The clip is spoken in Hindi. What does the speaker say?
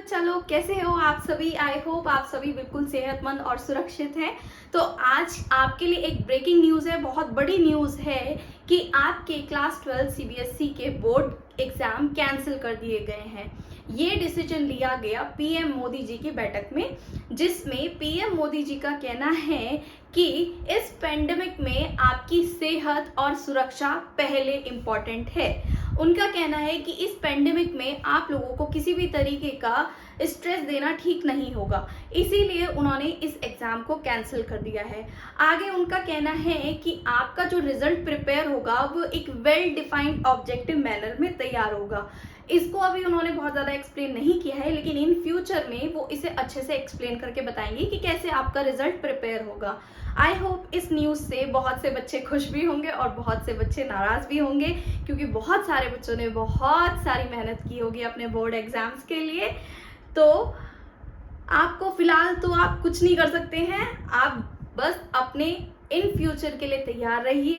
बच्चा लोग, कैसे हो आप सभी। आई होप आप सभी बिल्कुल सेहतमंद और सुरक्षित हैं। तो आज आपके लिए एक ब्रेकिंग न्यूज़ है, बहुत बड़ी न्यूज़ है कि आपके क्लास 12 सीबीएसई के बोर्ड एग्जाम कैंसिल कर दिए गए हैं। ये डिसीजन लिया गया पीएम मोदी जी की बैठक में, जिसमें पीएम मोदी जी का कहना है कि इस पेंडेमिक में आपकी सेहत और सुरक्षा पहले इम्पोर्टेंट है। उनका कहना है कि इस पेंडेमिक में आप लोगों को किसी भी तरीके का स्ट्रेस देना ठीक नहीं होगा, इसीलिए उन्होंने इस एग्जाम को कैंसिल कर दिया है। आगे उनका कहना है कि आपका जो रिजल्ट प्रिपेयर होगा वो एक वेल डिफाइंड ऑब्जेक्टिव मैनर में तैयार होगा। इसको अभी उन्होंने बहुत ज़्यादा एक्सप्लेन नहीं किया है, लेकिन इन फ्यूचर में वो इसे अच्छे से एक्सप्लेन करके बताएंगे कि कैसे आपका रिजल्ट प्रिपेयर होगा। आई होप इस न्यूज़ से बहुत से बच्चे खुश भी होंगे और बहुत से बच्चे नाराज़ भी होंगे, क्योंकि बहुत सारे बच्चों ने बहुत सारी मेहनत की होगी अपने बोर्ड एग्जाम्स के लिए। तो आपको फिलहाल तो आप कुछ नहीं कर सकते हैं, आप बस अपने इन फ्यूचर के लिए तैयार रहिए।